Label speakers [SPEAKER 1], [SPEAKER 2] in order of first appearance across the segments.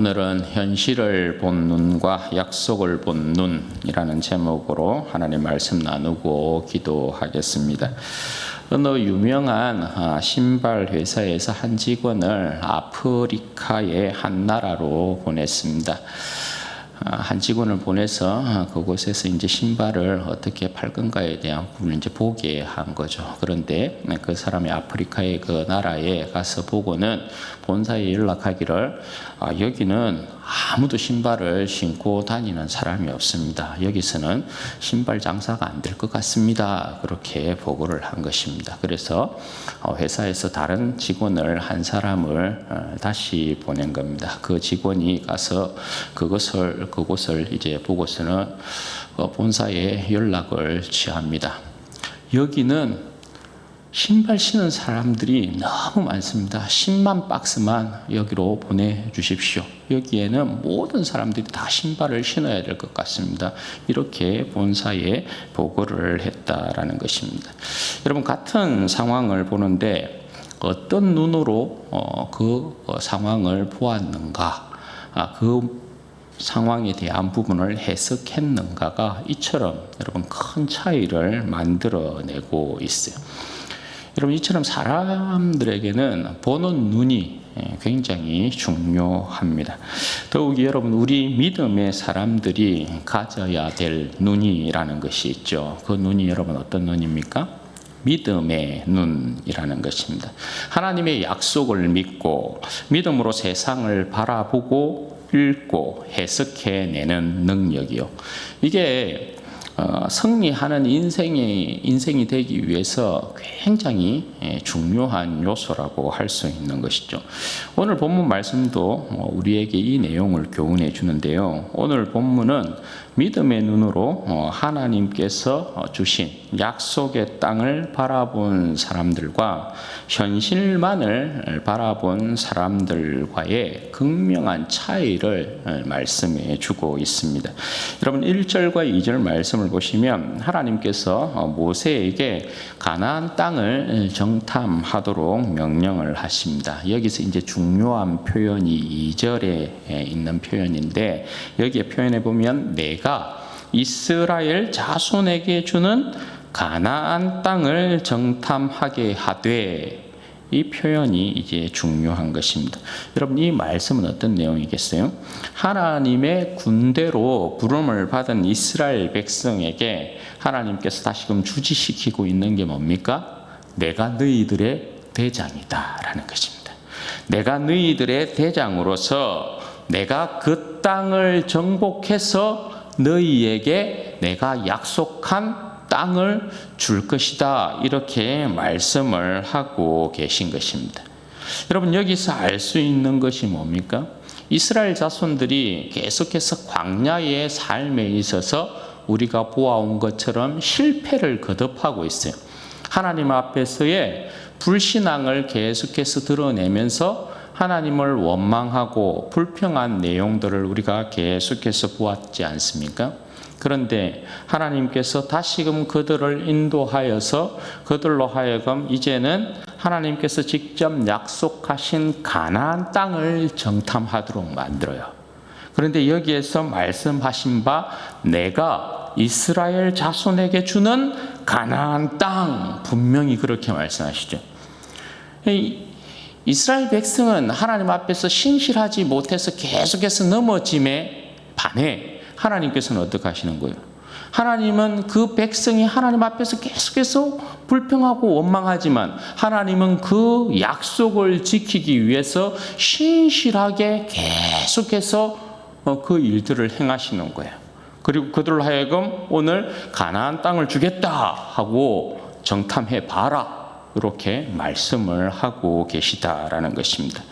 [SPEAKER 1] 오늘은 현실을 본 눈과 약속을 본 눈이라는 제목으로 하나님 말씀 나누고 기도하겠습니다. 어느 유명한 신발 회사에서 한 직원을 아프리카의 한 나라로 보냈습니다. 한 직원을 보내서 그곳에서 이제 신발을 어떻게 팔 건가에 대한 부분을 이제 보게 한 거죠. 그런데 그 사람이 아프리카의 그 나라에 가서 보고는 본사에 연락하기를 여기는 아무도 신발을 신고 다니는 사람이 없습니다. 여기서는 신발 장사가 안 될 것 같습니다. 그렇게 보고를 한 것입니다. 그래서 회사에서 다른 직원을 한 사람을 다시 보낸 겁니다. 그 직원이 가서 그곳을 이제 보고서는 본사에 연락을 취합니다. 여기는 신발 신는 사람들이 너무 많습니다. 10만 박스만 여기로 보내주십시오. 여기에는 모든 사람들이 다 신발을 신어야 될 것 같습니다. 이렇게 본사에 보고를 했다라는 것입니다. 여러분, 같은 상황을 보는데 어떤 눈으로 그 상황을 보았는가, 그 상황에 대한 부분을 해석했는가가 이처럼 여러분 큰 차이를 만들어내고 있어요. 여러분, 이처럼 사람들에게는 보는 눈이 굉장히 중요합니다. 더욱이 여러분, 우리 믿음의 사람들이 가져야 될 눈이라는 것이 있죠. 그 눈이 여러분 어떤 눈입니까? 믿음의 눈이라는 것입니다. 하나님의 약속을 믿고 믿음으로 세상을 바라보고 읽고 해석해내는 능력이요. 이게 승리하는 인생이 되기 위해서 굉장히 중요한 요소라고 할 수 있는 것이죠. 오늘 본문 말씀도 우리에게 이 내용을 교훈해 주는데요. 오늘 본문은 믿음의 눈으로 하나님께서 주신 약속의 땅을 바라본 사람들과 현실만을 바라본 사람들과의 극명한 차이를 말씀해 주고 있습니다. 여러분, 1절과 2절 말씀을 보시면 하나님께서 모세에게 가나안 땅을 정탐하도록 명령을 하십니다. 여기서 이제 중요한 표현이 2절에 있는 표현인데, 여기에 표현해 보면 내가 이스라엘 자손에게 주는 가나안 땅을 정탐하게 하되, 이 표현이 이제 중요한 것입니다. 여러분, 이 말씀은 어떤 내용이겠어요? 하나님의 군대로 부름을 받은 이스라엘 백성에게 하나님께서 다시금 주지시키고 있는 게 뭡니까? 내가 너희들의 대장이다라는 것입니다. 내가 너희들의 대장으로서 내가 그 땅을 정복해서 너희에게 내가 약속한 땅을 줄 것이다, 이렇게 말씀을 하고 계신 것입니다. 여러분, 여기서 알 수 있는 것이 뭡니까? 이스라엘 자손들이 계속해서 광야의 삶에 있어서 우리가 보아온 것처럼 실패를 거듭하고 있어요. 하나님 앞에서의 불신앙을 계속해서 드러내면서 하나님을 원망하고 불평한 내용들을 우리가 계속해서 보았지 않습니까? 그런데 하나님께서 다시금 그들을 인도하여서 그들로 하여금 이제는 하나님께서 직접 약속하신 가나안 땅을 정탐하도록 만들어요. 그런데 여기에서 말씀하신 바 내가 이스라엘 자손에게 주는 가나안 땅, 분명히 그렇게 말씀하시죠. 이스라엘 백성은 하나님 앞에서 신실하지 못해서 계속해서 넘어짐에 반해 하나님께서는 어떻게 하시는 거예요? 하나님은 그 백성이 하나님 앞에서 계속해서 불평하고 원망하지만 하나님은 그 약속을 지키기 위해서 신실하게 계속해서 그 일들을 행하시는 거예요. 그리고 그들로 하여금 오늘 가나안 땅을 주겠다 하고 정탐해 봐라, 이렇게 말씀을 하고 계시다라는 것입니다.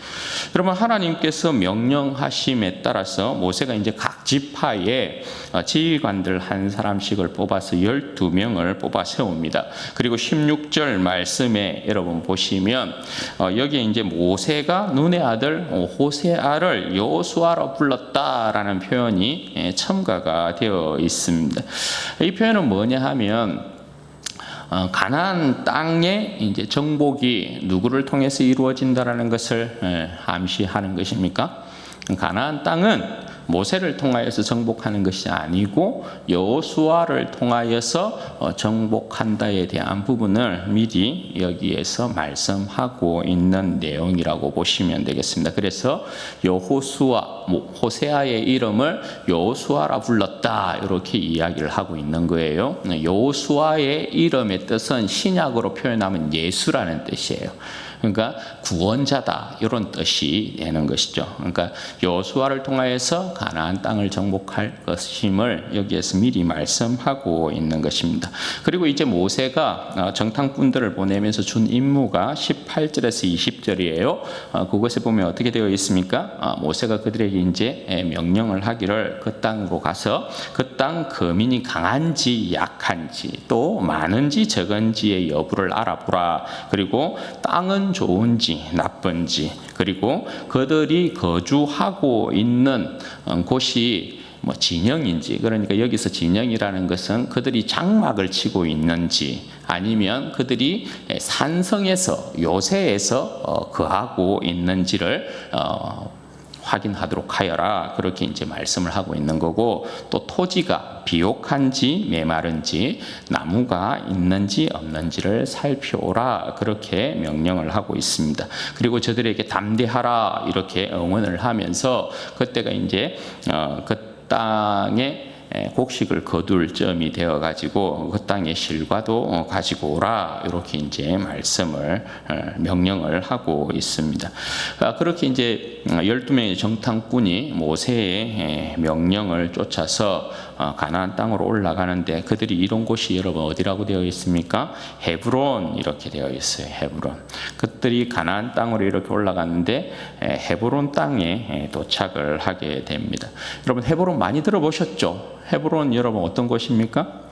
[SPEAKER 1] 여러분, 하나님께서 명령하심에 따라서 모세가 이제 각 지파의 지휘관들 한 사람씩을 뽑아서 12명을 뽑아 세웁니다. 그리고 16절 말씀에 여러분 보시면 여기에 이제 모세가 눈의 아들 호세아를 여호수아로 불렀다라는 표현이 첨가가 되어 있습니다. 이 표현은 뭐냐 하면 가나안 땅의 이제 정복이 누구를 통해서 이루어진다라는 것을 암시하는 것입니까? 가나안 땅은 모세를 통하여서 정복하는 것이 아니고 여호수아를 통하여서 정복한다에 대한 부분을 미리 여기에서 말씀하고 있는 내용이라고 보시면 되겠습니다. 그래서 여호수아, 호세아의 이름을 여호수아라 불렀다, 이렇게 이야기를 하고 있는 거예요. 여호수아의 이름의 뜻은 신약으로 표현하면 예수라는 뜻이에요. 그러니까 구원자다, 이런 뜻이 되는 것이죠. 그러니까 여호수아를 통하여서 가나안 땅을 정복할 것임을 여기에서 미리 말씀하고 있는 것입니다. 그리고 이제 모세가 정탐꾼들을 보내면서 준 임무가 18절에서 20절이에요. 그것에 보면 어떻게 되어 있습니까? 모세가 그들에게 이제 명령을 하기를 그 땅으로 가서 그 땅 거민이 강한지 약한지 또 많은지 적은지의 여부를 알아보라. 그리고 땅은 좋은지 나쁜지, 그리고 그들이 거주하고 있는 곳이 진영인지, 그러니까 여기서 진영이라는 것은 그들이 장막을 치고 있는지 아니면 그들이 산성에서 요새에서 거하고 있는지를 확인하도록 하여라, 그렇게 이제 말씀을 하고 있는 거고, 또 토지가 비옥한지 메마른지 나무가 있는지 없는지를 살펴오라, 그렇게 명령을 하고 있습니다. 그리고 저들에게 담대하라, 이렇게 응원을 하면서 그때가 이제 그 땅에 곡식을 거둘 점이 되어 가지고 그 땅의 실과도 가지고 오라, 이렇게 이제 말씀을 명령을 하고 있습니다. 그렇게 이제 12명의 정탐꾼이 모세의 명령을 쫓아서 가나안 땅으로 올라가는데, 그들이 이런 곳이 여러분 어디라고 되어 있습니까? 헤브론, 이렇게 되어 있어요. 헤브론. 그들이 가나안 땅으로 이렇게 올라갔는데 헤브론 땅에 도착을 하게 됩니다. 여러분 헤브론 많이 들어보셨죠? 헤브론 여러분 어떤 곳입니까?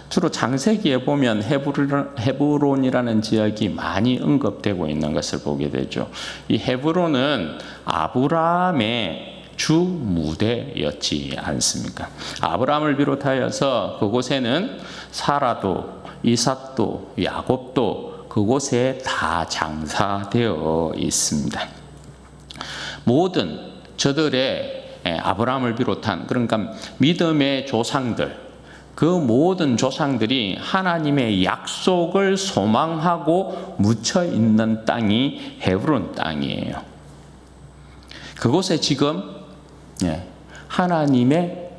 [SPEAKER 1] 주로 창세기에 보면 헤브론이라는 지역이 많이 언급되고 있는 것을 보게 되죠. 이 헤브론은 아브라함의 주 무대였지 않습니까? 아브라함을 비롯하여서 그곳에는 사라도, 이삭도, 야곱도 그곳에 다 장사되어 있습니다. 모든 저들의 아브라함을 비롯한, 그러니까 믿음의 조상들, 그 모든 조상들이 하나님의 약속을 소망하고 묻혀 있는 땅이 헤브론 땅이에요. 그곳에 지금 하나님의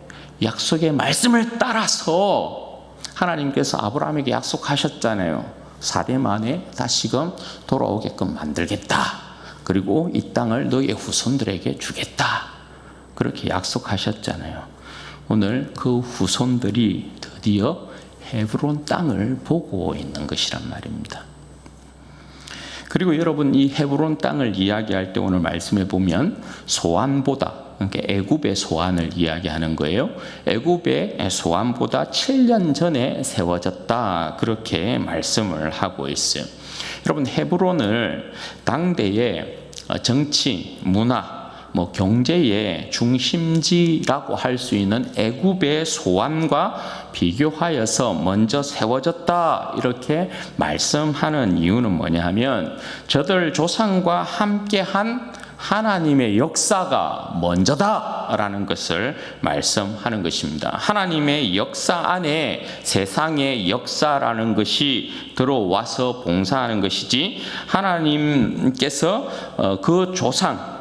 [SPEAKER 1] 약속의 말씀을 따라서 하나님께서 아브라함에게 약속하셨잖아요. 4대 만에 다시금 돌아오게끔 만들겠다. 그리고 이 땅을 너의 후손들에게 주겠다. 그렇게 약속하셨잖아요. 오늘 그 후손들이 드디어 헤브론 땅을 보고 있는 것이란 말입니다. 그리고 여러분 이 헤브론 땅을 이야기할 때 오늘 말씀해 보면 소안보다, 그러니까 애굽의 소안을 이야기하는 거예요. 애굽의 소안보다 7년 전에 세워졌다, 그렇게 말씀을 하고 있어요. 여러분 헤브론을 당대의 정치, 문화, 경제의 중심지라고 할 수 있는 애굽의 소안과 비교하여서 먼저 세워졌다, 이렇게 말씀하는 이유는 뭐냐 하면 저들 조상과 함께한 하나님의 역사가 먼저다라는 것을 말씀하는 것입니다. 하나님의 역사 안에 세상의 역사라는 것이 들어와서 봉사하는 것이지, 하나님께서 그 조상,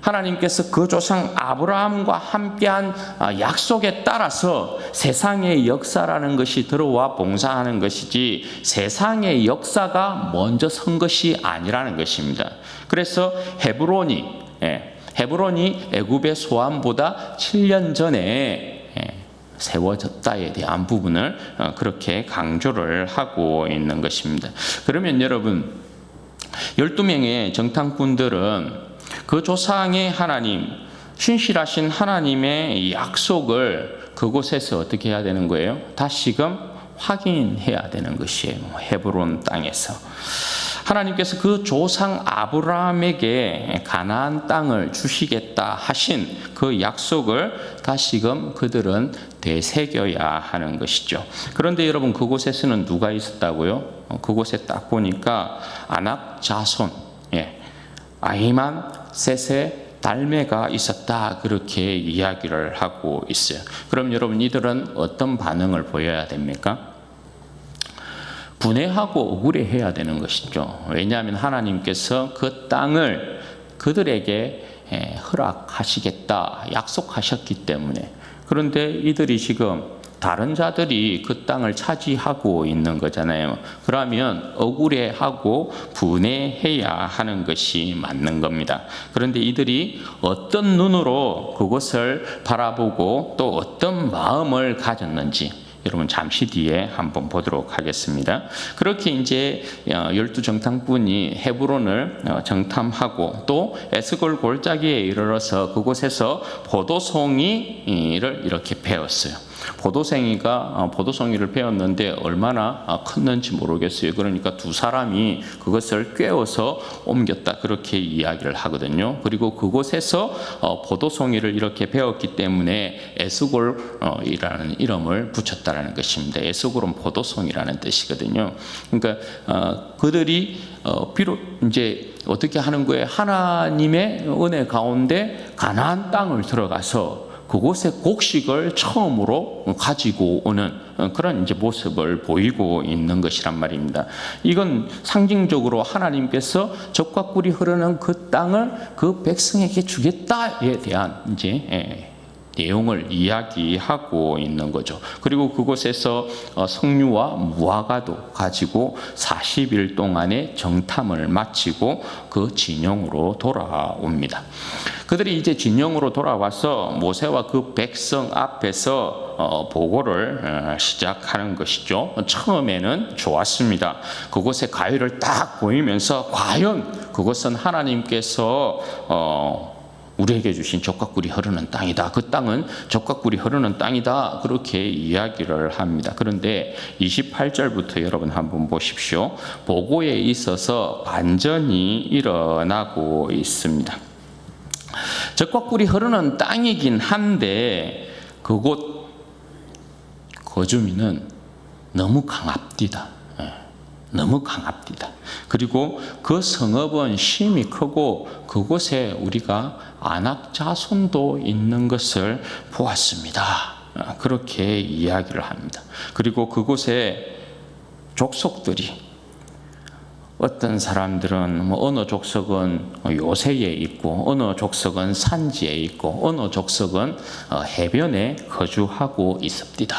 [SPEAKER 1] 하나님께서 그 조상 아브라함과 함께한 약속에 따라서 세상의 역사라는 것이 들어와 봉사하는 것이지, 세상의 역사가 먼저 선 것이 아니라는 것입니다. 그래서 헤브론이 애굽의 소안보다 7년 전에 세워졌다에 대한 부분을 그렇게 강조를 하고 있는 것입니다. 그러면 여러분 12명의 정탐꾼들은 그 조상의 하나님, 신실하신 하나님의 약속을 그곳에서 어떻게 해야 되는 거예요? 다시금 확인해야 되는 것이에요. 헤브론 땅에서 하나님께서 그 조상 아브라함에게 가나안 땅을 주시겠다 하신 그 약속을 다시금 그들은 되새겨야 하는 것이죠. 그런데 여러분 그곳에서는 누가 있었다고요? 그곳에 딱 보니까 아낙 자손, 아히만, 세세, 달매가 있었다 그렇게 이야기를 하고 있어요. 그럼 여러분 이들은 어떤 반응을 보여야 됩니까? 분해하고 억울해해야 되는 것이죠. 왜냐하면 하나님께서 그 땅을 그들에게 허락하시겠다 약속하셨기 때문에. 그런데 이들이 지금 다른 자들이 그 땅을 차지하고 있는 거잖아요. 그러면 억울해하고 분해해야 하는 것이 맞는 겁니다. 그런데 이들이 어떤 눈으로 그것을 바라보고 또 어떤 마음을 가졌는지 여러분 잠시 뒤에 한번 보도록 하겠습니다. 그렇게 이제 12정탐꾼이 헤브론을 정탐하고 또 에스골 골짜기에 이르러서 그곳에서 포도송이를 이렇게 베었어요. 포도송이를 베었는데 얼마나 컸는지 모르겠어요. 그러니까 두 사람이 그것을 꿰어서 옮겼다 그렇게 이야기를 하거든요. 그리고 그곳에서 포도송이를 이렇게 베었기 때문에 에스골이라는 이름을 붙였다라는 것입니다. 에스골은 포도송이라는 뜻이거든요. 그러니까 그들이 비록 이제 어떻게 하는 거예요? 하나님의 은혜 가운데 가나안 땅을 들어가서 그곳의 곡식을 처음으로 가지고 오는 그런 이제 모습을 보이고 있는 것이란 말입니다. 이건 상징적으로 하나님께서 젖과 꿀이 흐르는 그 땅을 그 백성에게 주겠다에 대한 이제 내용을 이야기하고 있는 거죠. 그리고 그곳에서 석류와 무화과도 가지고 40일 동안의 정탐을 마치고 그 진영으로 돌아옵니다. 그들이 이제 진영으로 돌아와서 모세와 그 백성 앞에서 보고를 시작하는 것이죠. 처음에는 좋았습니다. 그곳에 가위를 딱 보이면서 과연 그것은 하나님께서 우리에게 주신 젖과 꿀이 흐르는 땅이다. 그 땅은 젖과 꿀이 흐르는 땅이다. 그렇게 이야기를 합니다. 그런데 28절부터 여러분 한번 보십시오. 보고에 있어서 반전이 일어나고 있습니다. 젖과 꿀이 흐르는 땅이긴 한데 그곳 거주민은 너무 강합디다. 너무 강합디다. 그리고 그 성읍은 심히 크고 그곳에 우리가 아낙 자손도 있는 것을 보았습니다. 그렇게 이야기를 합니다. 그리고 그곳에 족속들이 어떤 사람들은 어느 족속은 요새에 있고 어느 족속은 산지에 있고 어느 족속은 해변에 거주하고 있습니다.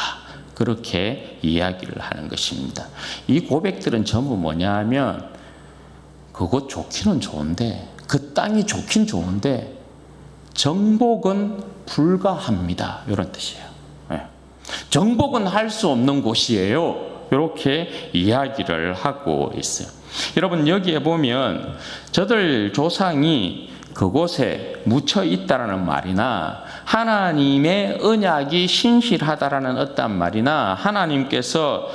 [SPEAKER 1] 그렇게 이야기를 하는 것입니다. 이 고백들은 전부 뭐냐 하면 그곳 좋기는 좋은데 그 땅이 좋긴 좋은데 정복은 불가합니다. 이런 뜻이에요. 정복은 할 수 없는 곳이에요. 이렇게 이야기를 하고 있어요. 여러분 여기에 보면 저들 조상이 그곳에 묻혀 있다라는 말이나 하나님의 언약이 신실하다라는 어떤 말이나 하나님께서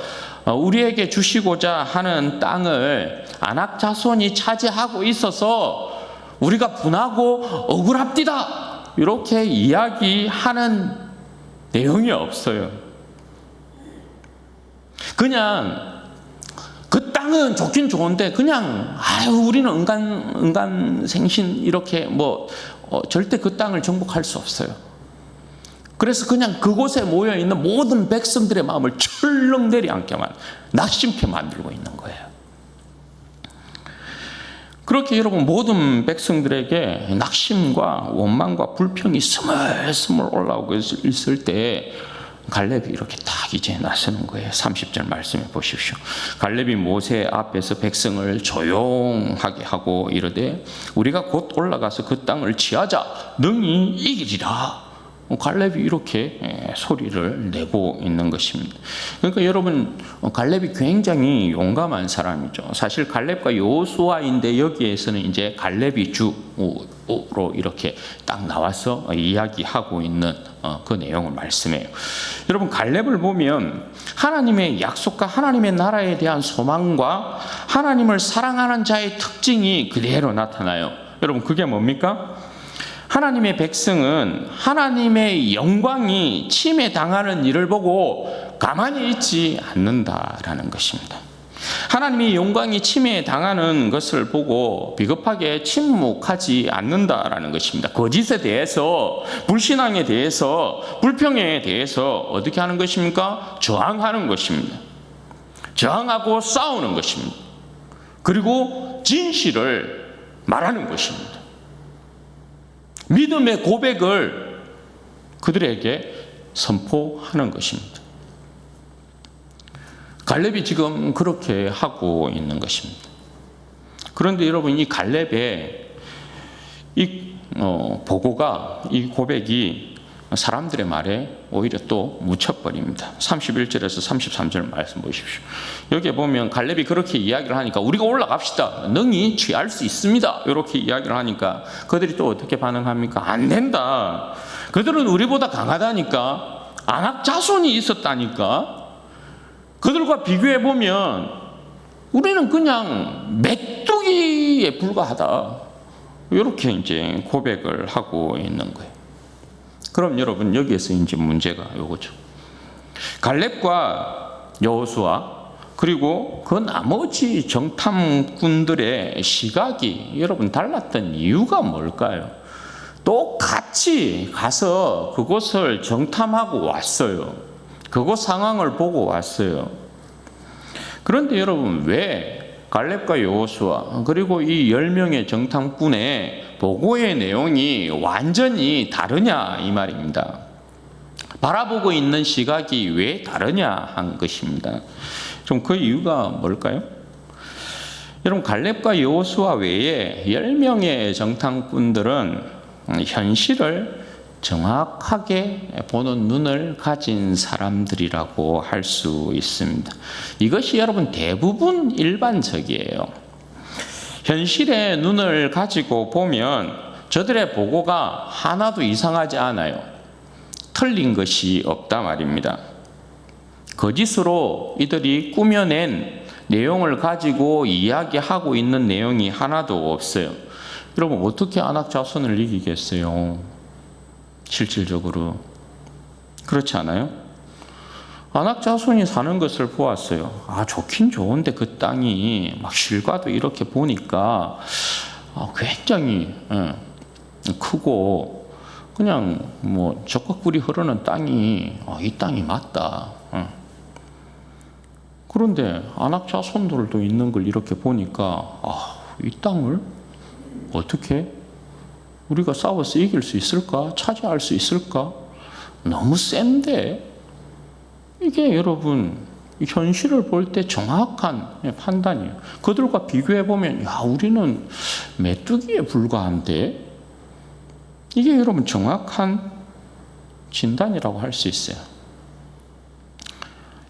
[SPEAKER 1] 우리에게 주시고자 하는 땅을 아낙 자손이 차지하고 있어서 우리가 분하고 억울합디다 이렇게 이야기하는 내용이 없어요. 그냥 그 땅은 좋긴 좋은데 그냥 우리는 은간생신 이렇게 절대 그 땅을 정복할 수 없어요. 그래서 그냥 그곳에 모여 있는 모든 백성들의 마음을 철렁 내려앉게만 낙심케 만들고 있는 거예요. 그렇게 여러분 모든 백성들에게 낙심과 원망과 불평이 스물스물 올라오고 있을 때 갈렙이 이렇게 딱 이제 나서는 거예요. 30절 말씀해 보십시오. 갈렙이 모세 앞에서 백성을 조용하게 하고 이르되 우리가 곧 올라가서 그 땅을 취하자 능히 이기리라. 갈렙이 이렇게 소리를 내고 있는 것입니다. 그러니까 여러분 갈렙이 굉장히 용감한 사람이죠. 사실 갈렙과 여호수아인데 여기에서는 이제 갈렙이 주로 이렇게 딱 나와서 이야기하고 있는 그 내용을 말씀해요. 여러분 갈렙을 보면 하나님의 약속과 하나님의 나라에 대한 소망과 하나님을 사랑하는 자의 특징이 그대로 나타나요. 여러분 그게 뭡니까? 하나님의 백성은 하나님의 영광이 침해당하는 일을 보고 가만히 있지 않는다라는 것입니다. 하나님이 영광이 침해당하는 것을 보고 비겁하게 침묵하지 않는다라는 것입니다. 거짓에 대해서, 불신앙에 대해서, 불평에 대해서 어떻게 하는 것입니까? 저항하는 것입니다. 저항하고 싸우는 것입니다. 그리고 진실을 말하는 것입니다. 믿음의 고백을 그들에게 선포하는 것입니다. 갈렙이 지금 그렇게 하고 있는 것입니다. 그런데 여러분, 이 갈렙의 이 보고가, 이 고백이 사람들의 말에 오히려 또 묻혀버립니다. 31절에서 33절 말씀 보십시오. 여기에 보면 갈렙이 그렇게 이야기를 하니까 우리가 올라갑시다. 능히 취할 수 있습니다. 이렇게 이야기를 하니까 그들이 또 어떻게 반응합니까? 안 된다. 그들은 우리보다 강하다니까. 아낙 자손이 있었다니까. 그들과 비교해 보면 우리는 그냥 메뚜기에 불과하다. 이렇게 이제 고백을 하고 있는 거예요. 그럼 여러분, 여기에서 이제 문제가 요거죠. 갈렙과 여호수아 그리고 그 나머지 정탐꾼들의 시각이 여러분 달랐던 이유가 뭘까요? 똑같이 가서 그곳을 정탐하고 왔어요. 그곳 상황을 보고 왔어요. 그런데 여러분, 왜 갈렙과 여호수아 그리고 이 10명의 정탐꾼의 보고의 내용이 완전히 다르냐 이 말입니다. 바라보고 있는 시각이 왜 다르냐 한 것입니다. 좀 그 이유가 뭘까요? 여러분, 갈렙과 여호수아 외에 10명의 정탐꾼들은 현실을 정확하게 보는 눈을 가진 사람들이라고 할 수 있습니다. 이것이 여러분 대부분 일반적이에요. 현실의 눈을 가지고 보면 저들의 보고가 하나도 이상하지 않아요. 틀린 것이 없다 말입니다. 거짓으로 이들이 꾸며낸 내용을 가지고 이야기하고 있는 내용이 하나도 없어요. 여러분, 어떻게 아낙 자손을 이기겠어요? 실질적으로 그렇지 않아요? 아낙 자손이 사는 것을 보았어요. 좋긴 좋은데 그 땅이 막 실과도 이렇게 보니까 굉장히 크고 그냥 뭐 적과꿀이 흐르는 땅이 이 땅이 맞다. 그런데 아낙 자손들도 있는 걸 이렇게 보니까 이 땅을 어떻게 우리가 싸워서 이길 수 있을까? 차지할 수 있을까? 너무 센데? 이게 여러분, 현실을 볼 때 정확한 판단이에요. 그들과 비교해보면, 우리는 메뚜기에 불과한데? 이게 여러분 정확한 진단이라고 할 수 있어요.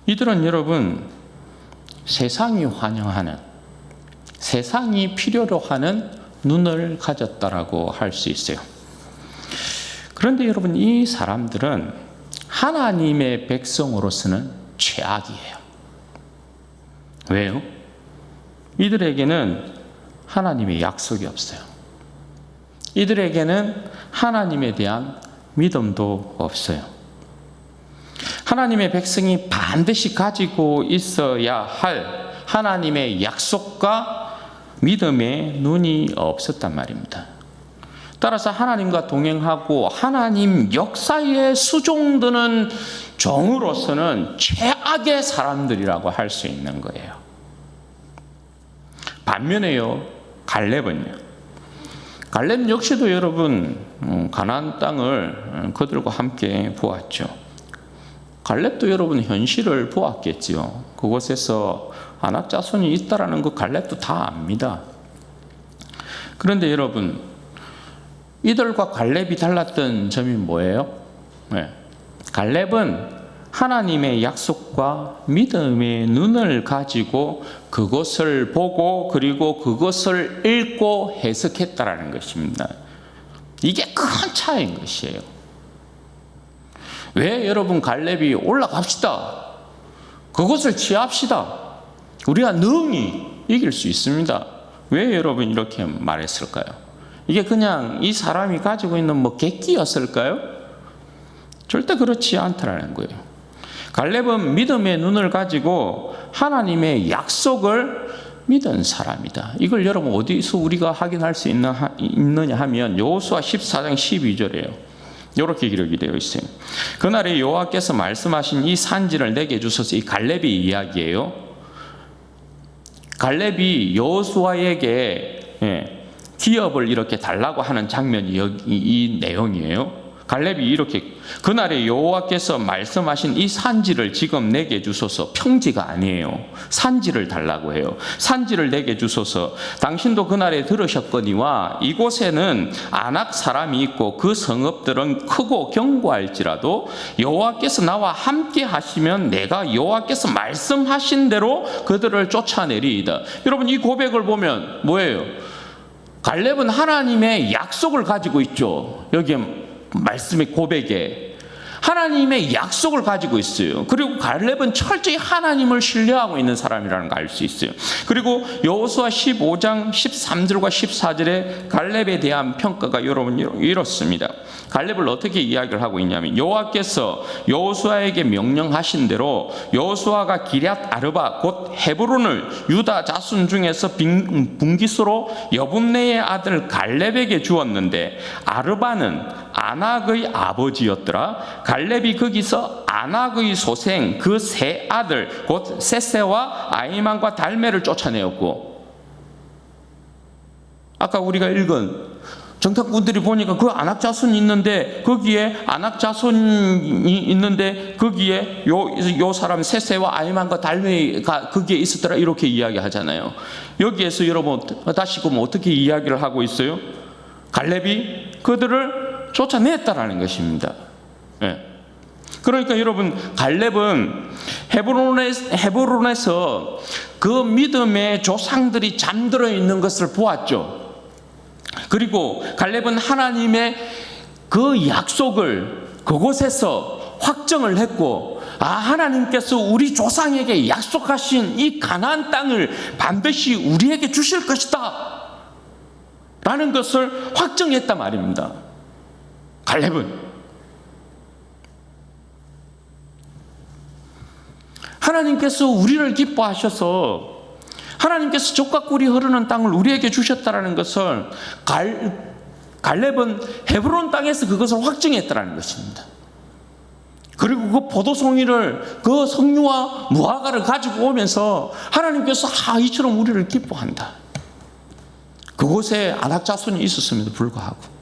[SPEAKER 1] 이들은 여러분, 세상이 환영하는, 세상이 필요로 하는 눈을 가졌다라고 할 수 있어요. 그런데 여러분, 이 사람들은 하나님의 백성으로서는 최악이에요. 왜요? 이들에게는 하나님의 약속이 없어요. 이들에게는 하나님에 대한 믿음도 없어요. 하나님의 백성이 반드시 가지고 있어야 할 하나님의 약속과 믿음에 눈이 없었단 말입니다. 따라서 하나님과 동행하고 하나님 역사에 수종드는 종으로서는 최악의 사람들이라고 할 수 있는 거예요. 반면에요, 갈렙은요. 갈렙 역시도 여러분 가나안 땅을 그들과 함께 보았죠. 갈렙도 여러분 현실을 보았겠지요. 그곳에서 아낙 자손이 있다라는 거 갈렙도 다 압니다. 그런데 여러분, 이들과 갈렙이 달랐던 점이 뭐예요? 갈렙은 하나님의 약속과 믿음의 눈을 가지고 그것을 보고 그리고 그것을 읽고 해석했다라는 것입니다. 이게 큰 차이인 것이에요. 왜 여러분 갈렙이 올라갑시다. 그것을 취합시다. 우리가 능히 이길 수 있습니다. 왜 여러분 이렇게 말했을까요? 이게 그냥 이 사람이 가지고 있는 객기였을까요? 절대 그렇지 않다라는 거예요. 갈렙은 믿음의 눈을 가지고 하나님의 약속을 믿은 사람이다. 이걸 여러분 어디서 우리가 확인할 수 있느냐 하면 여호수아 14장 12절이에요. 이렇게 기록이 되어 있어요. 그날에 여호와께서 말씀하신 이 산지를 내게 주소서. 이 갈렙의 이야기예요. 갈렙이 여호수아에게 기업을 이렇게 달라고 하는 장면이 이 내용이에요. 갈렙이 이렇게 그날에 여호와께서 말씀하신 이 산지를 지금 내게 주소서. 평지가 아니에요. 산지를 달라고 해요. 산지를 내게 주소서. 당신도 그날에 들으셨거니와 이곳에는 아낙 사람이 있고 그 성읍들은 크고 견고할지라도 여호와께서 나와 함께 하시면 내가 여호와께서 말씀하신 대로 그들을 쫓아내리이다. 여러분 이 고백을 보면 뭐예요? 갈렙은 하나님의 약속을 가지고 있죠. 여기에 말씀의 고백에 하나님의 약속을 가지고 있어요. 그리고 갈렙은 철저히 하나님을 신뢰하고 있는 사람이라는 걸 알 수 있어요. 그리고 여호수아 15장 13절과 14절에 갈렙에 대한 평가가 여러분 이렇습니다. 갈렙을 어떻게 이야기를 하고 있냐면 여호와께서 여호수아에게 명령하신 대로 여호수아가 기럇 아르바 곧 헤브론을 유다 자손 중에서 분깃으로 여분네의 아들 갈렙에게 주었는데 아르바는 아낙의 아버지였더라. 갈렙이 거기서 아낙의 소생 그 세 아들 곧 세세와 아이만과 달메를 쫓아내었고, 아까 우리가 읽은 정탐꾼들이 보니까 그 아낙 자손이 있는데 거기에 아낙 자손이 있는데 거기에 요 사람 세세와 아이만과 달메가 거기에 있었더라 이렇게 이야기하잖아요. 여기에서 여러분 다시금 어떻게 이야기를 하고 있어요? 갈렙이 그들을 쫓아냈다라는 것입니다. 네. 그러니까 여러분 갈렙은 헤브론에서 그 믿음의 조상들이 잠들어 있는 것을 보았죠. 그리고 갈렙은 하나님의 그 약속을 그곳에서 확정을 했고, 하나님께서 우리 조상에게 약속하신 이 가나안 땅을 반드시 우리에게 주실 것이다 라는 것을 확정했단 말입니다. 갈렙은 하나님께서 우리를 기뻐하셔서 하나님께서 젖과 꿀이 흐르는 땅을 우리에게 주셨다는 것을 갈렙은 헤브론 땅에서 그것을 확증했다는 것입니다. 그리고 그 포도송이를 그 석류와 무화과를 가지고 오면서 하나님께서 이처럼 우리를 기뻐한다. 그곳에 아낙 자손이 있었음에도 불구하고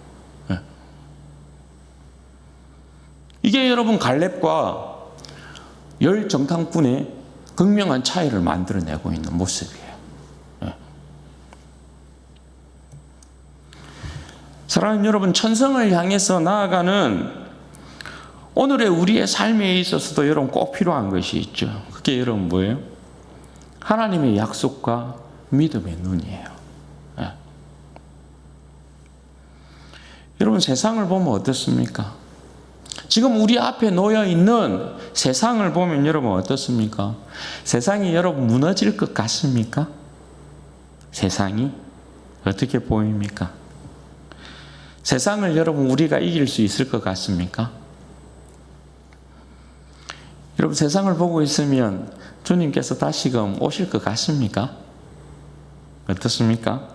[SPEAKER 1] 이게 여러분 갈렙과 열 정탐꾼의 극명한 차이를 만들어내고 있는 모습이에요. 사랑하는 여러분, 천성을 향해서 나아가는 오늘의 우리의 삶에 있어서도 여러분 꼭 필요한 것이 있죠. 그게 여러분 뭐예요? 하나님의 약속과 믿음의 눈이에요. 여러분 세상을 보면 어떻습니까? 지금 우리 앞에 놓여 있는 세상을 보면 여러분 어떻습니까? 세상이 여러분 무너질 것 같습니까? 세상이 어떻게 보입니까? 세상을 여러분 우리가 이길 수 있을 것 같습니까? 여러분 세상을 보고 있으면 주님께서 다시금 오실 것 같습니까? 어떻습니까?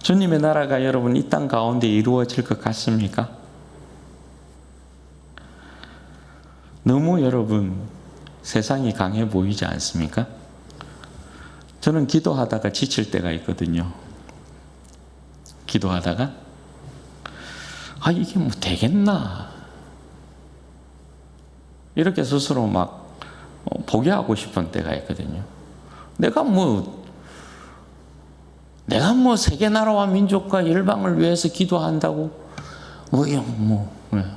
[SPEAKER 1] 주님의 나라가 여러분 이 땅 가운데 이루어질 것 같습니까? 너무 여러분 세상이 강해 보이지 않습니까? 저는 기도하다가 지칠 때가 있거든요. 기도하다가 이게 뭐 되겠나 이렇게 스스로 막 포기하고 싶은 때가 있거든요. 내가 뭐 세계 나라와 민족과 열방을 위해서 기도한다고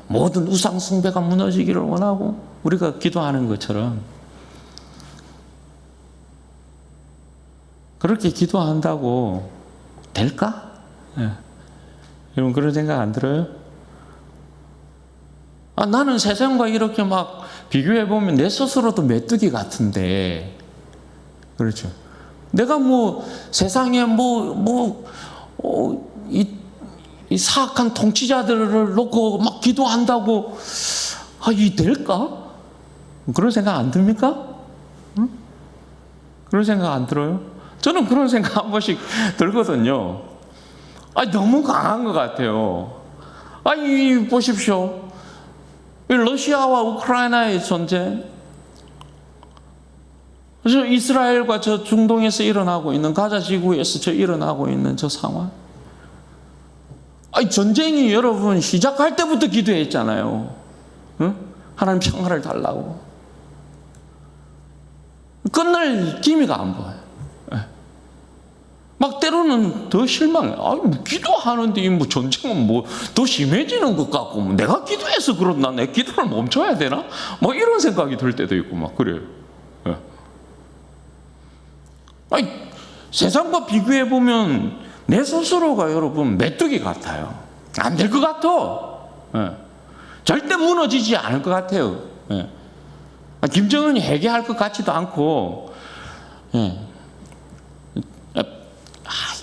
[SPEAKER 1] 모든 우상 숭배가 무너지기를 원하고 우리가 기도하는 것처럼 그렇게 기도한다고 될까? 여러분 그런 생각 안 들어요? 나는 세상과 이렇게 막 비교해보면 내 스스로도 메뚜기 같은데, 그렇죠? 내가 세상에 이 사악한 통치자들을 놓고 막 기도한다고, 이 될까? 그런 생각 안 듭니까? 응? 그런 생각 안 들어요? 저는 그런 생각 한 번씩 들거든요. 너무 강한 것 같아요. 보십시오. 러시아와 우크라이나의 전쟁, 그래서 이스라엘과 저 중동에서 일어나고 있는, 가자 지구에서 일어나고 있는 저 상황. 전쟁이 여러분 시작할 때부터 기도했잖아요. 응? 하나님 평화를 달라고. 끝날 기미가 안 보여요. 막 때로는 더 실망해. 기도하는데 전쟁은 더 심해지는 것 같고, 내가 기도해서 그렇나? 내 기도를 멈춰야 되나? 이런 생각이 들 때도 있고 그래요. 세상과 비교해 보면 내 스스로가 여러분 메뚜기 같아요. 안 될 것 같아. 절대 무너지지 않을 것 같아요. 김정은이 해결할 것 같지도 않고,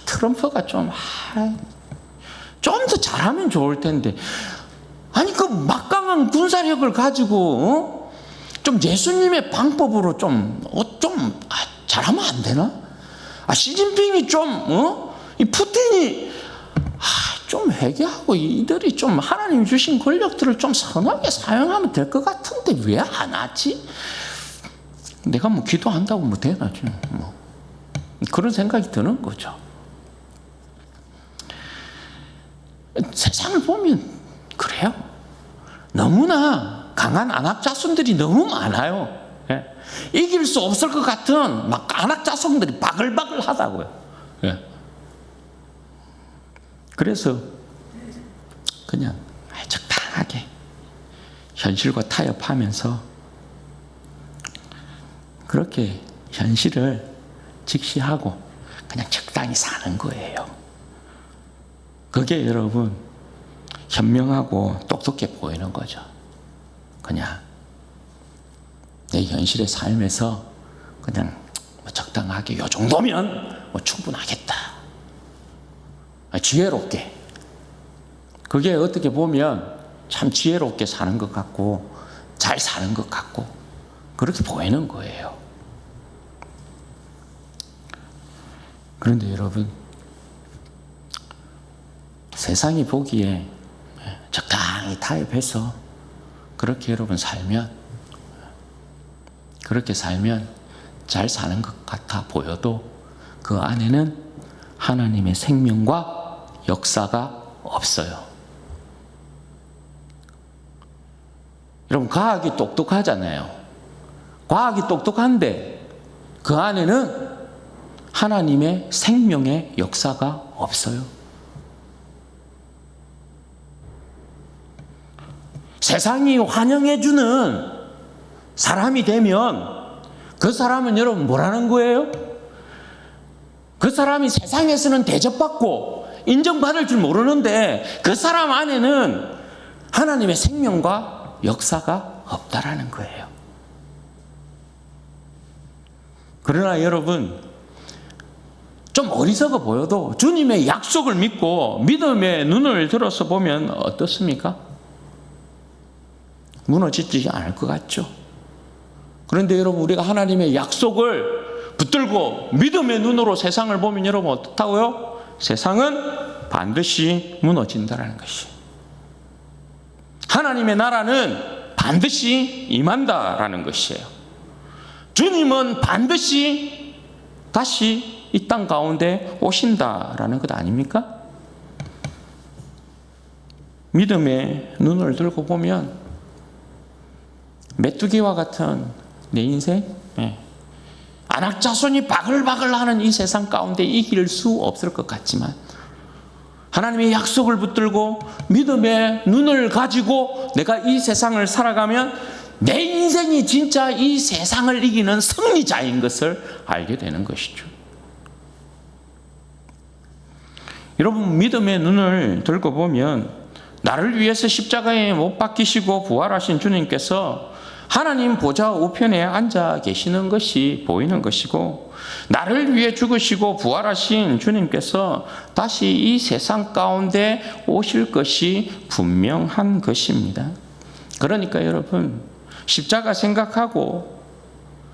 [SPEAKER 1] 트럼프가 좀 더 잘하면 좋을 텐데, 그 막강한 군사력을 가지고 좀 예수님의 방법으로 좀 잘하면 안 되나? 시진핑이 이 푸틴이 좀 회개하고 이들이 좀 하나님 주신 권력들을 좀 선하게 사용하면 될 것 같은데 왜 안 하지? 내가 기도한다고 되나? 그런 생각이 드는 거죠. 세상을 보면 그래요. 너무나 강한 안악자손들이 너무 많아요. 이길 수 없을 것 같은 안악자손들이 바글바글 하다고요. 그래서 그냥 적당하게 현실과 타협하면서 그렇게 현실을 직시하고 그냥 적당히 사는 거예요. 그게 여러분 현명하고 똑똑해 보이는 거죠. 그냥 내 현실의 삶에서 그냥 적당하게 요 정도면 충분하겠다. 지혜롭게. 그게 어떻게 보면 참 지혜롭게 사는 것 같고 잘 사는 것 같고 그렇게 보이는 거예요. 그런데 여러분, 세상이 보기에 적당히 타협해서 그렇게 여러분 그렇게 살면 잘 사는 것 같아 보여도 그 안에는 하나님의 생명과 역사가 없어요. 여러분, 과학이 똑똑하잖아요. 과학이 똑똑한데 그 안에는 하나님의 생명의 역사가 없어요. 세상이 환영해주는 사람이 되면 그 사람은 여러분 뭐라는 거예요? 그 사람이 세상에서는 대접받고 인정받을 줄 모르는데 그 사람 안에는 하나님의 생명과 역사가 없다라는 거예요. 그러나 여러분, 좀 어리석어 보여도 주님의 약속을 믿고 믿음의 눈을 들어서 보면 어떻습니까? 무너지지 않을 것 같죠. 그런데 여러분, 우리가 하나님의 약속을 붙들고 믿음의 눈으로 세상을 보면 여러분 어떻다고요? 세상은 반드시 무너진다라는 것이. 하나님의 나라는 반드시 임한다라는 것이에요. 주님은 반드시 다시 이 땅 가운데 오신다라는 것 아닙니까? 믿음의 눈을 들고 보면 메뚜기와 같은 내 인생, 안악자손이 바글바글하는 이 세상 가운데 이길 수 없을 것 같지만 하나님의 약속을 붙들고 믿음의 눈을 가지고 내가 이 세상을 살아가면 내 인생이 진짜 이 세상을 이기는 승리자인 것을 알게 되는 것이죠. 여러분, 믿음의 눈을 들고 보면 나를 위해서 십자가에 못 박히시고 부활하신 주님께서 하나님 보좌 우편에 앉아 계시는 것이 보이는 것이고, 나를 위해 죽으시고 부활하신 주님께서 다시 이 세상 가운데 오실 것이 분명한 것입니다. 그러니까 여러분, 십자가 생각하고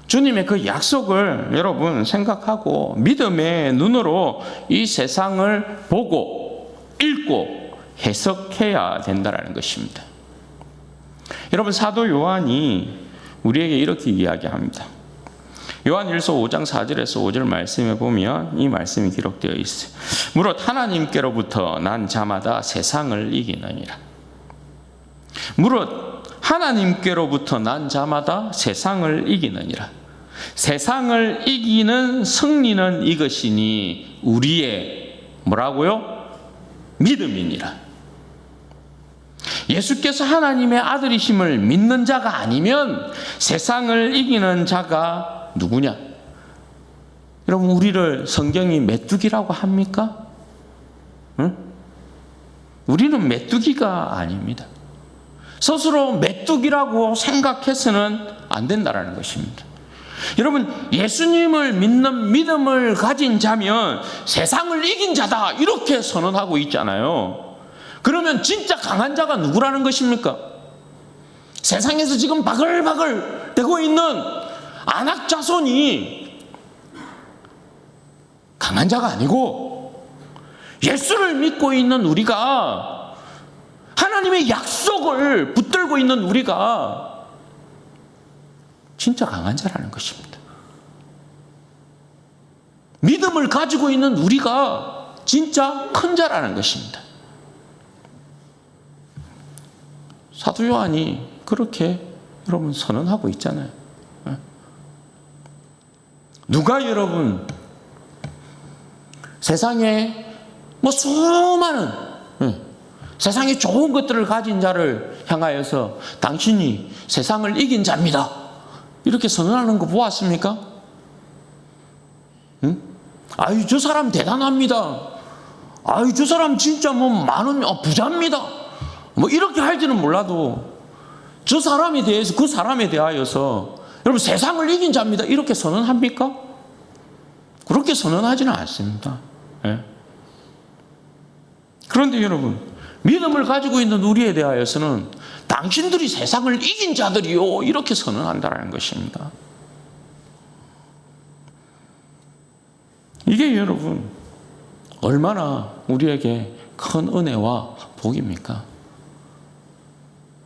[SPEAKER 1] 주님의 그 약속을 여러분 생각하고 믿음의 눈으로 이 세상을 보고 읽고 해석해야 된다는 것입니다. 여러분, 사도 요한이 우리에게 이렇게 이야기합니다. 요한일서 5장 4절에서 5절 말씀에 보면 이 말씀이 기록되어 있어요. 무릇 하나님께로부터 난 자마다 세상을 이기느니라. 무릇 하나님께로부터 난 자마다 세상을 이기느니라. 세상을 이기는 승리는 이것이니 우리의 뭐라고요? 믿음이니라. 예수께서 하나님의 아들이심을 믿는 자가 아니면 세상을 이기는 자가 누구냐? 여러분, 우리를 성경이 메뚜기라고 합니까? 응? 우리는 메뚜기가 아닙니다. 스스로 메뚜기라고 생각해서는 안 된다는 것입니다. 여러분, 예수님을 믿는 믿음을 가진 자면 세상을 이긴 자다 이렇게 선언하고 있잖아요. 그러면 진짜 강한 자가 누구라는 것입니까? 세상에서 지금 바글바글 되고 있는 안악 자손이 강한 자가 아니고 예수를 믿고 있는 우리가, 하나님의 약속을 붙들고 있는 우리가 진짜 강한 자라는 것입니다. 믿음을 가지고 있는 우리가 진짜 큰 자라는 것입니다. 사도 요한이 그렇게 여러분 선언하고 있잖아요. 누가 여러분 세상에 수많은 세상에 좋은 것들을 가진 자를 향하여서 당신이 세상을 이긴 자입니다 이렇게 선언하는 거 보았습니까? 아유, 저 사람 대단합니다. 아유, 저 사람 진짜 많은 부자입니다. 이렇게 할지는 몰라도 저 사람에 대해서, 그 사람에 대하여서 여러분 세상을 이긴 자입니다 이렇게 선언합니까? 그렇게 선언하지는 않습니다. 예? 그런데 여러분, 믿음을 가지고 있는 우리에 대하여서는 당신들이 세상을 이긴 자들이요 이렇게 선언한다는 것입니다. 이게 여러분 얼마나 우리에게 큰 은혜와 복입니까?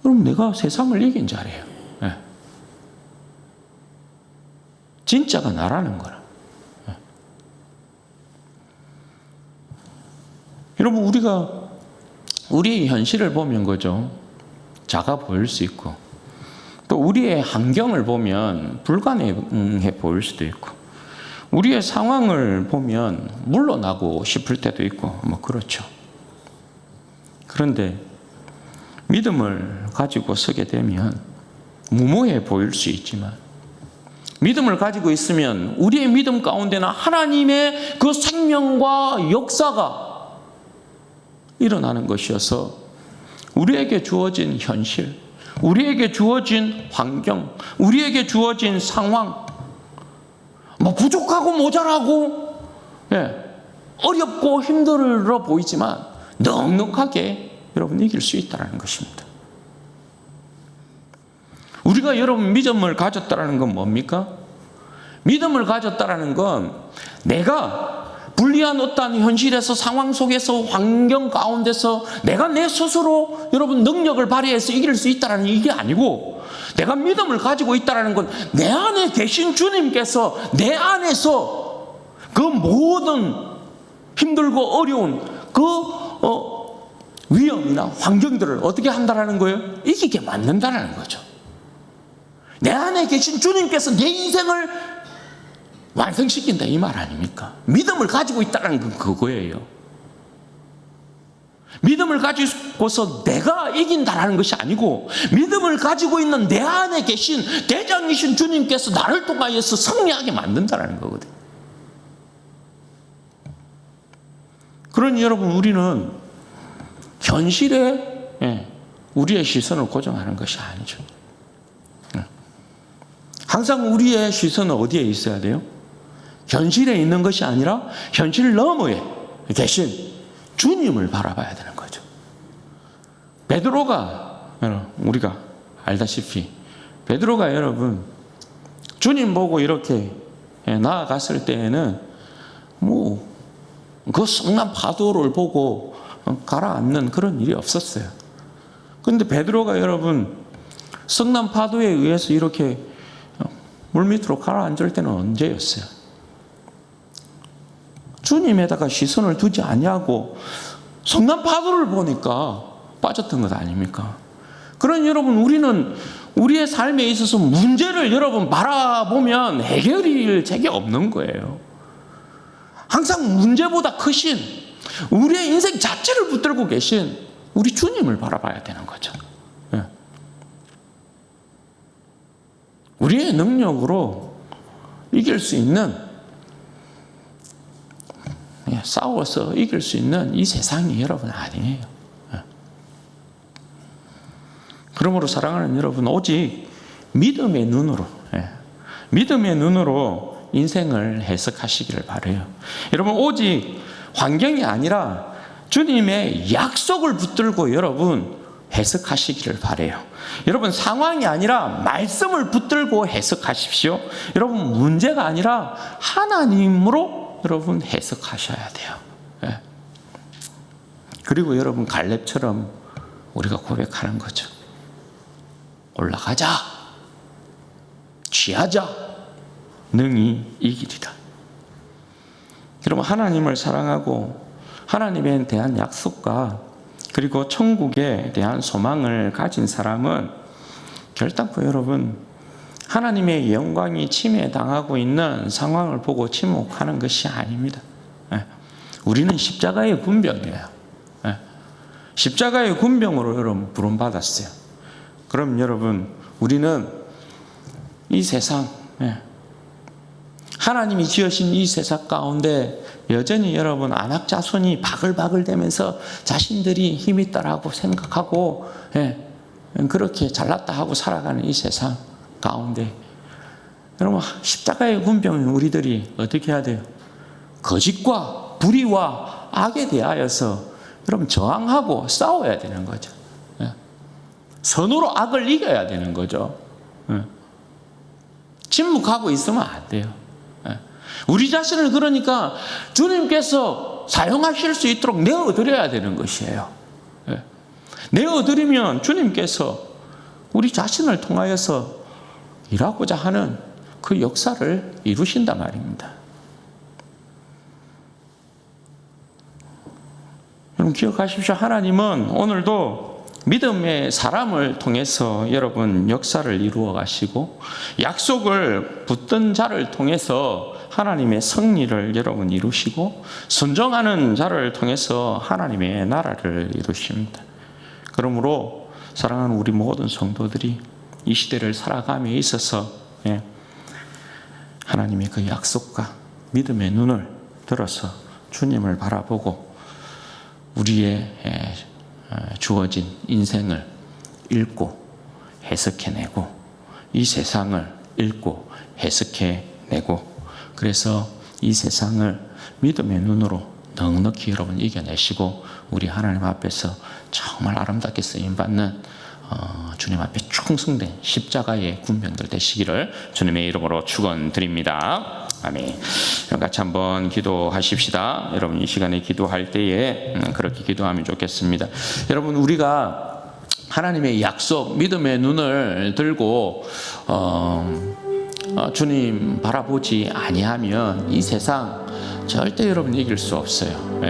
[SPEAKER 1] 그럼 내가 세상을 이긴 자래요. 예. 진짜가 나라는 거라. 예. 여러분, 우리가 우리의 현실을 보면 거죠. 작아 보일 수 있고, 또 우리의 환경을 보면 불가능해 보일 수도 있고, 우리의 상황을 보면 물러나고 싶을 때도 있고, 그렇죠. 그런데 믿음을 가지고 서게 되면 무모해 보일 수 있지만, 믿음을 가지고 있으면 우리의 믿음 가운데는 하나님의 그 생명과 역사가 일어나는 것이어서 우리에게 주어진 현실, 우리에게 주어진 환경, 우리에게 주어진 상황, 부족하고 모자라고 어렵고 힘들어 보이지만 넉넉하게 여러분 이길 수 있다는 것입니다. 우리가 여러분 믿음을 가졌다는 건 뭡니까? 믿음을 가졌다는 건 내가 불리한 어떠한 현실에서, 상황 속에서, 환경 가운데서 내가 내 스스로 여러분 능력을 발휘해서 이길 수 있다는 이게 아니고, 내가 믿음을 가지고 있다는 건 내 안에 계신 주님께서 내 안에서 그 모든 힘들고 어려운 그 위험이나 환경들을 어떻게 한다라는 거예요? 이기게 만든다는 거죠. 내 안에 계신 주님께서 내 인생을 완성시킨다 이 말 아닙니까? 믿음을 가지고 있다는 건 그거예요. 믿음을 가지고서 내가 이긴다라는 것이 아니고, 믿음을 가지고 있는 내 안에 계신 대장이신 주님께서 나를 통하여서 승리하게 만든다는 거거든요. 그러니 여러분, 우리는 현실에 우리의 시선을 고정하는 것이 아니죠. 항상 우리의 시선은 어디에 있어야 돼요? 현실에 있는 것이 아니라 현실 너머에 계신 주님을 바라봐야 되는 거죠. 베드로가 우리가 알다시피 베드로가 여러분 주님 보고 이렇게 나아갔을 때에는 그 성난 파도를 보고 가라앉는 그런 일이 없었어요. 그런데 베드로가 여러분 성난 파도에 의해서 이렇게 물밑으로 가라앉을 때는 언제였어요? 주님에다가 시선을 두지 아니하고 성난 파도를 보니까 빠졌던 것 아닙니까? 그러니 여러분 우리는 우리의 삶에 있어서 문제를 여러분 바라보면 해결일 적이 없는 거예요. 항상 문제보다 크신 우리의 인생 자체를 붙들고 계신 우리 주님을 바라봐야 되는 거죠. 우리의 능력으로 이길 수 있는, 싸워서 이길 수 있는 이 세상이 여러분 아니에요. 그러므로 사랑하는 여러분, 오직 믿음의 눈으로, 믿음의 눈으로 인생을 해석하시기를 바라요. 여러분, 오직 환경이 아니라 주님의 약속을 붙들고 여러분 해석하시기를 바라요. 여러분, 상황이 아니라 말씀을 붙들고 해석하십시오. 여러분, 문제가 아니라 하나님으로 여러분 해석하셔야 돼요. 그리고 여러분, 갈렙처럼 우리가 고백하는 거죠. 올라가자, 취하자, 능히 이기리라. 여러분, 하나님을 사랑하고 하나님에 대한 약속과 그리고 천국에 대한 소망을 가진 사람은 결단코 여러분 하나님의 영광이 침해당하고 있는 상황을 보고 침묵하는 것이 아닙니다. 우리는 십자가의 군병이에요. 십자가의 군병으로 여러분 부름받았어요. 그럼 여러분 우리는 이 세상, 하나님이 지으신 이 세상 가운데 여전히 여러분 안악자손이 바글바글대면서 자신들이 힘이 있다라고 생각하고 그렇게 잘났다 하고 살아가는 이 세상 가운데 여러분 십자가의 군병인 우리들이 어떻게 해야 돼요? 거짓과 불의와 악에 대하여서 여러분 저항하고 싸워야 되는 거죠. 선으로 악을 이겨야 되는 거죠. 침묵하고 있으면 안 돼요. 우리 자신을 그러니까 주님께서 사용하실 수 있도록 내어드려야 되는 것이에요. 내어드리면 주님께서 우리 자신을 통하여서 일하고자 하는 그 역사를 이루신단 말입니다. 여러분 기억하십시오. 하나님은 오늘도 믿음의 사람을 통해서 여러분 역사를 이루어 가시고 약속을 붙든 자를 통해서 하나님의 승리를 여러분 이루시고 순종하는 자를 통해서 하나님의 나라를 이루십니다. 그러므로 사랑하는 우리 모든 성도들이 이 시대를 살아감에 있어서 하나님의 그 약속과 믿음의 눈을 들어서 주님을 바라보고 우리의 주어진 인생을 읽고 해석해내고 이 세상을 읽고 해석해내고 그래서 이 세상을 믿음의 눈으로 넉넉히 여러분 이겨내시고 우리 하나님 앞에서 정말 아름답게 쓰임받는 주님 앞에 충성된 십자가의 군병들 되시기를 주님의 이름으로 축원드립니다. 아멘. 같이 한번 기도하십시다. 여러분 이 시간에 기도할 때에 그렇게 기도하면 좋겠습니다. 여러분 우리가 하나님의 약속, 믿음의 눈을 들고 주님 바라보지 아니하면 이 세상 절대 여러분 이길 수 없어요.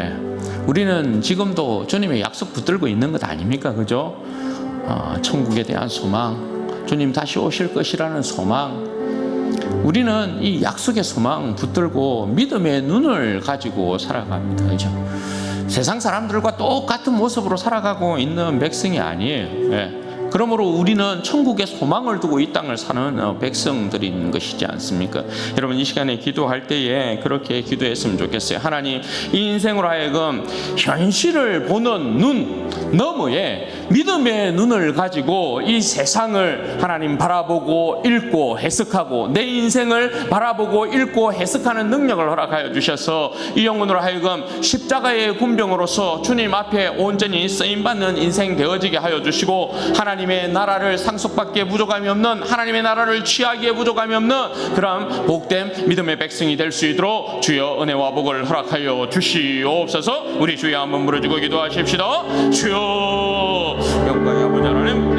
[SPEAKER 1] 우리는 지금도 주님의 약속 붙들고 있는 것 아닙니까? 그죠? 천국에 대한 소망, 주님 다시 오실 것이라는 소망, 우리는 이 약속의 소망 붙들고 믿음의 눈을 가지고 살아갑니다. 그죠? 세상 사람들과 똑같은 모습으로 살아가고 있는 백성이 아니에요. 그러므로 우리는 천국의 소망을 두고 이 땅을 사는 백성들인 것이지 않습니까? 여러분 이 시간에 기도할 때에 그렇게 기도했으면 좋겠어요. 하나님, 이 인생으로 하여금 현실을 보는 눈 너머에 믿음의 눈을 가지고 이 세상을 하나님 바라보고 읽고 해석하고 내 인생을 바라보고 읽고 해석하는 능력을 허락하여 주셔서 이 영혼으로 하여금 십자가의 군병으로서 주님 앞에 온전히 쓰임받는 인생 되어지게 하여 주시고 하나님 하나님의 나라를 상속받기에 부족함이 없는, 하나님의 나라를 취하기에 부족함이 없는 그런 복된 믿음의 백성이 될 수 있도록 주여 은혜와 복을 허락하여 주시옵소서. 우리 주여 한번 부르짖고 기도하십시다. 주여 영광의 아버지 하나님,